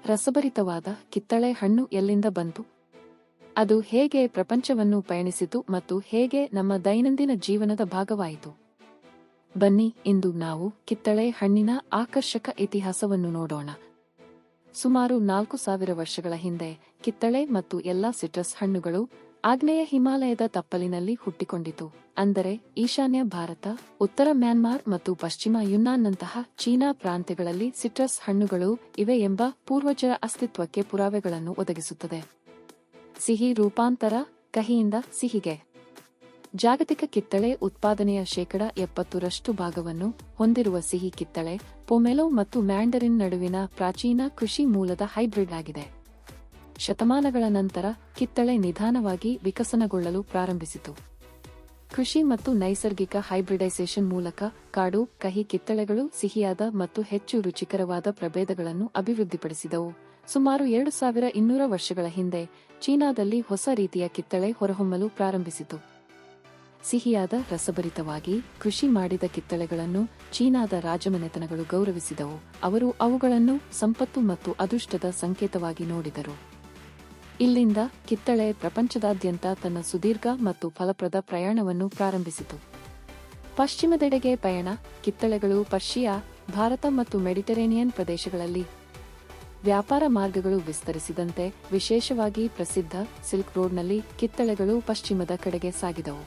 ರಸಭರಿತವಾದ ಕಿತ್ತಳೆ ಹಣ್ಣು ಎಲ್ಲಿಂದ ಬಂತು? ಅದು ಹೇಗೆ ಪ್ರಪಂಚವನ್ನು ಪಯಣಿಸಿತು ಮತ್ತು ಹೇಗೆ ನಮ್ಮ ದೈನಂದಿನ ಜೀವನದ ಭಾಗವಾಯಿತು? ಬನ್ನಿ, ಇಂದು ನಾವು ಕಿತ್ತಳೆ ಹಣ್ಣಿನ ಆಕರ್ಷಕ ಇತಿಹಾಸವನ್ನು ನೋಡೋಣ. ಸುಮಾರು 4000 ವರ್ಷಗಳ ಹಿಂದೆ ಕಿತ್ತಳೆ ಮತ್ತು ಎಲ್ಲಾ ಸಿಟ್ರಸ್ ಹಣ್ಣುಗಳು ಆಗ್ನೇಯ ಹಿಮಾಲಯದ ತಪ್ಪಲಿನಲ್ಲಿ ಹುಟ್ಟಿಕೊಂಡಿತು. ಅಂದರೆ ಈಶಾನ್ಯ ಭಾರತ, ಉತ್ತರ ಮ್ಯಾನ್ಮಾರ್ ಮತ್ತು ಪಶ್ಚಿಮ ಯುನ್ನಾನ್ನಂತಹ ಚೀನಾ ಪ್ರಾಂತ್ಯಗಳಲ್ಲಿ ಸಿಟ್ರಸ್ ಹಣ್ಣುಗಳು ಇವೆ ಎಂಬ ಪೂರ್ವಜರ ಅಸ್ತಿತ್ವಕ್ಕೆ ಪುರಾವೆಗಳನ್ನು ಒದಗಿಸುತ್ತದೆ. ಸಿಹಿ ರೂಪಾಂತರ, ಕಹಿಯಿಂದ ಸಿಹಿಗೆ. ಜಾಗತಿಕ ಕಿತ್ತಳೆ ಉತ್ಪಾದನೆಯ 70% ಭಾಗವನ್ನು ಹೊಂದಿರುವ ಸಿಹಿ ಕಿತ್ತಳೆ ಪೊಮೆಲೊ ಮತ್ತು ಮ್ಯಾಂಡರಿನ್ ನಡುವಿನ ಪ್ರಾಚೀನ ಕೃಷಿ ಮೂಲದ ಹೈಬ್ರಿಡ್ ಆಗಿದೆ. ಶತಮಾನಗಳ ನಂತರ ಕಿತ್ತಳೆ ನಿಧಾನವಾಗಿ ವಿಕಸನಗೊಳ್ಳಲು ಪ್ರಾರಂಭಿಸಿತು. ಕೃಷಿ ಮತ್ತು ನೈಸರ್ಗಿಕ ಹೈಬ್ರಿಡೈಸೇಷನ್ ಮೂಲಕ ಕಾಡು ಕಹಿ ಕಿತ್ತಳೆಗಳು ಸಿಹಿಯಾದ ಮತ್ತು ಹೆಚ್ಚು ರುಚಿಕರವಾದ ಪ್ರಭೇದಗಳನ್ನು ಅಭಿವೃದ್ಧಿಪಡಿಸಿದವು. ಸುಮಾರು 2200 ವರ್ಷಗಳ ಹಿಂದೆ ಚೀನಾದಲ್ಲಿ ಹೊಸ ರೀತಿಯ ಕಿತ್ತಳೆ ಹೊರಹೊಮ್ಮಲು ಪ್ರಾರಂಭಿಸಿತು. ಸಿಹಿಯಾದ, ರಸಭರಿತವಾಗಿ ಕೃಷಿ ಮಾಡಿದ ಕಿತ್ತಳೆಗಳನ್ನು ಚೀನಾದ ರಾಜಮನೆತನಗಳು ಗೌರವಿಸಿದವು. ಅವರು ಅವುಗಳನ್ನು ಸಂಪತ್ತು ಮತ್ತು ಅದೃಷ್ಟದ ಸಂಕೇತವಾಗಿ ನೋಡಿದರು. ಇಲ್ಲಿಂದ ಕಿತ್ತಳೆ ಪ್ರಪಂಚದಾದ್ಯಂತ ತನ್ನ ಸುದೀರ್ಘ ಮತ್ತು ಫಲಪ್ರದ ಪ್ರಯಾಣವನ್ನು ಪ್ರಾರಂಭಿಸಿತು. ಪಶ್ಚಿಮದೆಡೆಗೆ ಪಯಣ. ಕಿತ್ತಳೆಗಳು ಪರ್ಷಿಯಾ, ಭಾರತ ಮತ್ತು ಮೆಡಿಟರೇನಿಯನ್ ಪ್ರದೇಶಗಳಲ್ಲಿ ವ್ಯಾಪಾರ ಮಾರ್ಗಗಳು ವಿಸ್ತರಿಸಿದಂತೆ, ವಿಶೇಷವಾಗಿ ಪ್ರಸಿದ್ಧ ಸಿಲ್ಕ್ ರೋಡ್ನಲ್ಲಿ ಕಿತ್ತಳೆಗಳು ಪಶ್ಚಿಮದ ಕಡೆಗೆ ಸಾಗಿದವು.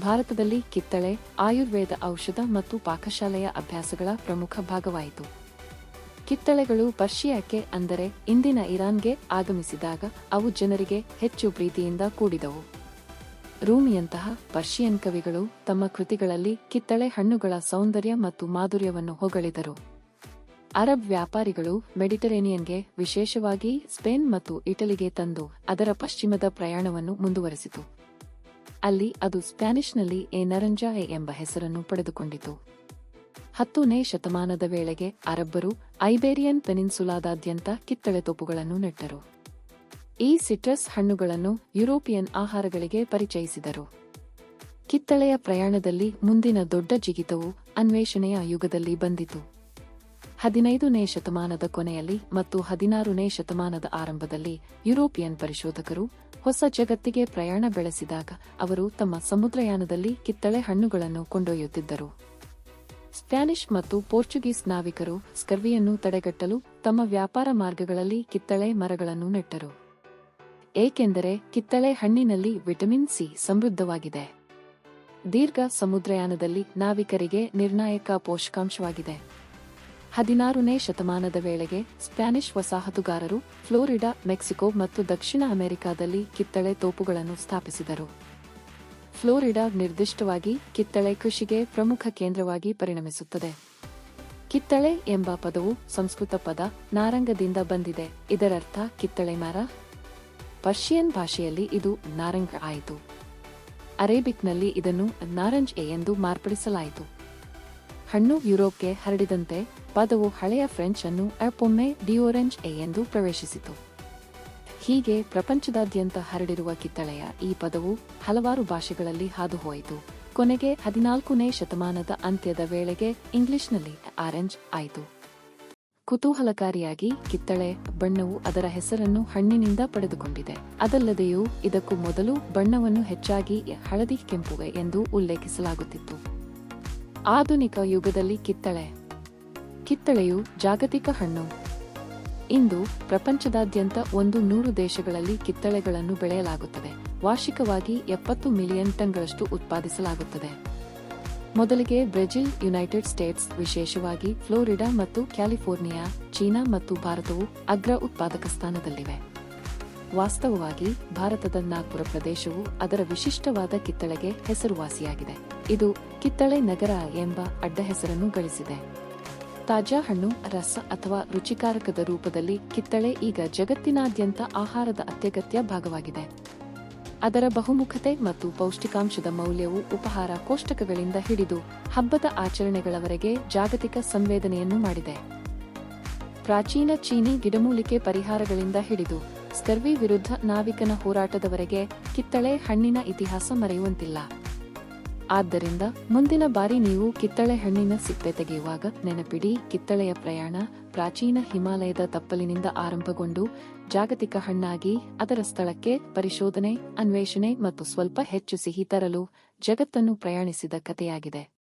ಭಾರತದಲ್ಲಿ ಕಿತ್ತಳೆ ಆಯುರ್ವೇದ ಔಷಧ ಮತ್ತು ಪಾಕಶಾಲೆಯ ಅಭ್ಯಾಸಗಳ ಪ್ರಮುಖ ಭಾಗವಾಯಿತು. ಕಿತ್ತಳೆಗಳು ಪರ್ಷಿಯಾಕ್ಕೆ, ಅಂದರೆ ಇಂದಿನ ಇರಾನ್ಗೆ ಆಗಮಿಸಿದಾಗ ಅವು ಜನರಿಗೆ ಹೆಚ್ಚು ಪ್ರೀತಿಯಿಂದ ಕೂಡಿದವು. ರೂಮಿಯಂತಹ ಪರ್ಷಿಯನ್ ಕವಿಗಳು ತಮ್ಮ ಕೃತಿಗಳಲ್ಲಿ ಕಿತ್ತಳೆ ಹಣ್ಣುಗಳ ಸೌಂದರ್ಯ ಮತ್ತು ಮಾಧುರ್ಯವನ್ನು ಹೊಗಳಿದರು. ಅರಬ್ ವ್ಯಾಪಾರಿಗಳು ಮೆಡಿಟರೇನಿಯನ್ಗೆ, ವಿಶೇಷವಾಗಿ ಸ್ಪೇನ್ ಮತ್ತು ಇಟಲಿಗೆ ತಂದು ಅದರ ಪಶ್ಚಿಮದ ಪ್ರಯಾಣವನ್ನು ಮುಂದುವರೆಸಿತು. ಅಲ್ಲಿ ಅದು ಸ್ಪ್ಯಾನಿಷ್ನಲ್ಲಿ ಎ ನರಂಜಾ ಎಂಬ ಹೆಸರನ್ನು ಪಡೆದುಕೊಂಡಿತು. 10ನೇ ಶತಮಾನದ ವೇಳೆಗೆ ಅರಬ್ಬರು ಐಬೇರಿಯನ್ ಪೆನಿನ್ಸುಲಾದಾದ್ಯಂತ ಕಿತ್ತಳೆ ತೋಪುಗಳನ್ನು ನೆಟ್ಟರು. ಈ ಸಿಟ್ರಸ್ ಹಣ್ಣುಗಳನ್ನು ಯುರೋಪಿಯನ್ ಆಹಾರಗಳಿಗೆ ಪರಿಚಯಿಸಿದರು. ಕಿತ್ತಳೆಯ ಪ್ರಯಾಣದಲ್ಲಿ ಮುಂದಿನ ದೊಡ್ಡ ಜಿಗಿತವು ಅನ್ವೇಷಣೆಯ ಯುಗದಲ್ಲಿ ಬಂದಿತು. 15ನೇ ಶತಮಾನದ ಕೊನೆಯಲ್ಲಿ ಮತ್ತು 16ನೇ ಶತಮಾನದ ಆರಂಭದಲ್ಲಿ ಯುರೋಪಿಯನ್ ಪರಿಶೋಧಕರು ಹೊಸ ಜಗತ್ತಿಗೆ ಪ್ರಯಾಣ ಬೆಳೆಸಿದಾಗ ಅವರು ತಮ್ಮ ಸಮುದ್ರಯಾನದಲ್ಲಿ ಕಿತ್ತಳೆ ಹಣ್ಣುಗಳನ್ನು ಕೊಂಡೊಯ್ಯುತ್ತಿದ್ದರು. ಸ್ಪ್ಯಾನಿಷ್ ಮತ್ತು ಪೋರ್ಚುಗೀಸ್ ನಾವಿಕರು ಸ್ಕರ್ವಿಯನ್ನು ತಡೆಗಟ್ಟಲು ತಮ್ಮ ವ್ಯಾಪಾರ ಮಾರ್ಗಗಳಲ್ಲಿ ಕಿತ್ತಳೆ ಮರಗಳನ್ನು ನೆಟ್ಟರು. ಏಕೆಂದರೆ ಕಿತ್ತಳೆ ಹಣ್ಣಿನಲ್ಲಿ ವಿಟಮಿನ್ ಸಿ ಸಮೃದ್ಧವಾಗಿದೆ. ದೀರ್ಘ ಸಮುದ್ರಯಾನದಲ್ಲಿ ನಾವಿಕರಿಗೆ ನಿರ್ಣಾಯಕ ಪೋಷಕಾಂಶವಾಗಿದೆ. 16ನೇ ಶತಮಾನದ ವೇಳೆಗೆ ಸ್ಪ್ಯಾನಿಷ್ ವಸಾಹತುಗಾರರು ಫ್ಲೋರಿಡಾ, ಮೆಕ್ಸಿಕೋ ಮತ್ತು ದಕ್ಷಿಣ ಅಮೆರಿಕಾದಲ್ಲಿ ಕಿತ್ತಳೆ ತೋಪುಗಳನ್ನು ಸ್ಥಾಪಿಸಿದರು. ಫ್ಲೋರಿಡಾ ನಿರ್ದಿಷ್ಟವಾಗಿ ಕಿತ್ತಳೆ ಕೃಷಿಗೆ ಪ್ರಮುಖ ಕೇಂದ್ರವಾಗಿ ಪರಿಣಮಿಸುತ್ತದೆ. ಕಿತ್ತಳೆ ಎಂಬ ಪದವು ಸಂಸ್ಕೃತ ಪದ ನಾರಂಗದಿಂದ ಬಂದಿದೆ. ಇದರರ್ಥ ಕಿತ್ತಳೆ ಮರ. ಪರ್ಷಿಯನ್ ಭಾಷೆಯಲ್ಲಿ ಇದು ನಾರಂಗ್ ಆಯಿತು. ಅರೇಬಿಕ್ನಲ್ಲಿ ಇದನ್ನು ನಾರಂಜ್ ಎಂದು ಮಾರ್ಪಡಿಸಲಾಯಿತು. ಹಣ್ಣು ಯುರೋಪ್ಗೆ ಹರಡಿದಂತೆ ಪದವು ಹಳೆಯ ಫ್ರೆಂಚ್ ಅನ್ನು ಪೊಮ್ಮೆ ಡಿಯೋರೆಂಜ್ ಎಂದು ಪ್ರವೇಶಿಸಿತು. ಹೀಗೆ ಪ್ರಪಂಚದಾದ್ಯಂತ ಹರಡಿರುವ ಕಿತ್ತಳೆಯ ಈ ಪದವು ಹಲವಾರು ಭಾಷೆಗಳಲ್ಲಿ ಹಾದುಹೋಯಿತು. ಕೊನೆಗೆ 14ನೇ ಶತಮಾನದ ಅಂತ್ಯದ ವೇಳೆಗೆ ಇಂಗ್ಲಿಷ್ನಲ್ಲಿ ಆರೆಂಜ್ ಆಯಿತು. ಕುತೂಹಲಕಾರಿಯಾಗಿ ಕಿತ್ತಳೆ ಬಣ್ಣವು ಅದರ ಹೆಸರನ್ನು ಹಣ್ಣಿನಿಂದ ಪಡೆದುಕೊಂಡಿದೆ. ಅದಲ್ಲದೆಯೂ ಇದಕ್ಕೂ ಮೊದಲು ಬಣ್ಣವನ್ನು ಹೆಚ್ಚಾಗಿ ಹಳದಿ ಕೆಂಪು ಎಂದು ಉಲ್ಲೇಖಿಸಲಾಗುತ್ತಿತ್ತು. ಆಧುನಿಕ ಯುಗದಲ್ಲಿ ಕಿತ್ತಳೆಯು ಜಾಗತಿಕ ಹಣ್ಣು. ಇಂದು ಪ್ರಪಂಚದಾದ್ಯಂತ 100 ದೇಶಗಳಲ್ಲಿ ಕಿತ್ತಳೆಗಳನ್ನು ಬೆಳೆಯಲಾಗುತ್ತದೆ. ವಾರ್ಷಿಕವಾಗಿ 70 ಮಿಲಿಯನ್ ಟನ್ಗಳಷ್ಟು ಉತ್ಪಾದಿಸಲಾಗುತ್ತದೆ. ಮೊದಲಿಗೆ ಬ್ರೆಜಿಲ್, ಯುನೈಟೆಡ್ ಸ್ಟೇಟ್ಸ್, ವಿಶೇಷವಾಗಿ ಫ್ಲೋರಿಡಾ ಮತ್ತು ಕ್ಯಾಲಿಫೋರ್ನಿಯಾ, ಚೀನಾ ಮತ್ತು ಭಾರತವು ಅಗ್ರ ಉತ್ಪಾದಕ ಸ್ಥಾನದಲ್ಲಿವೆ. ವಾಸ್ತವವಾಗಿ ಭಾರತದ ನಾಗ್ಪುರ ಪ್ರದೇಶವು ಅದರ ವಿಶಿಷ್ಟವಾದ ಕಿತ್ತಳೆಗೆ ಹೆಸರುವಾಸಿಯಾಗಿದೆ. ಇದು ಕಿತ್ತಳೆ ನಗರ ಎಂಬ ಅಡ್ಡ ಹೆಸರನ್ನು ಗಳಿಸಿದೆ. ತಾಜಾ ಹಣ್ಣು, ರಸ ಅಥವಾ ರುಚಿಕಾರಕದ ರೂಪದಲ್ಲಿ ಕಿತ್ತಳೆ ಈಗ ಜಗತ್ತಿನಾದ್ಯಂತ ಆಹಾರದ ಅತ್ಯಗತ್ಯ ಭಾಗವಾಗಿದೆ. ಅದರ ಬಹುಮುಖತೆ ಮತ್ತು ಪೌಷ್ಟಿಕಾಂಶದ ಮೌಲ್ಯವು ಉಪಹಾರ ಕೋಷ್ಟಕಗಳಿಂದ ಹಿಡಿದು ಹಬ್ಬದ ಆಚರಣೆಗಳವರೆಗೆ ಜಾಗತಿಕ ಸಂವೇದನೆಯನ್ನು ಮಾಡಿದೆ. ಪ್ರಾಚೀನ ಚೀನಿ ಗಿಡಮೂಲಿಕೆ ಪರಿಹಾರಗಳಿಂದ ಹಿಡಿದು ಸ್ಕರ್ವಿ ವಿರುದ್ಧ ನಾವಿಕನ ಹೋರಾಟದವರೆಗೆ ಕಿತ್ತಳೆ ಹಣ್ಣಿನ ಇತಿಹಾಸ ಮರೆಯುವಂತಿಲ್ಲ. ಆದ್ದರಿಂದ ಮುಂದಿನ ಬಾರಿ ನೀವು ಕಿತ್ತಳೆ ಹಣ್ಣಿನ ಸಿಪ್ಪೆ ತೆಗೆಯುವಾಗ ನೆನಪಿಡಿ, ಕಿತ್ತಳೆಯ ಪ್ರಯಾಣ ಪ್ರಾಚೀನ ಹಿಮಾಲಯದ ತಪ್ಪಲಿನಿಂದ ಆರಂಭಗೊಂಡು ಜಾಗತಿಕ ಹಣ್ಣಾಗಿ ಅದರ ಸ್ಥಳಕ್ಕೆ ಪರಿಶೋಧನೆ, ಅನ್ವೇಷಣೆ ಮತ್ತು ಸ್ವಲ್ಪ ಹೆಚ್ಚು ಸಿಹಿ ತರಲು ಜಗತ್ತನ್ನು ಪ್ರಯಾಣಿಸಿದ ಕಥೆಯಾಗಿದೆ.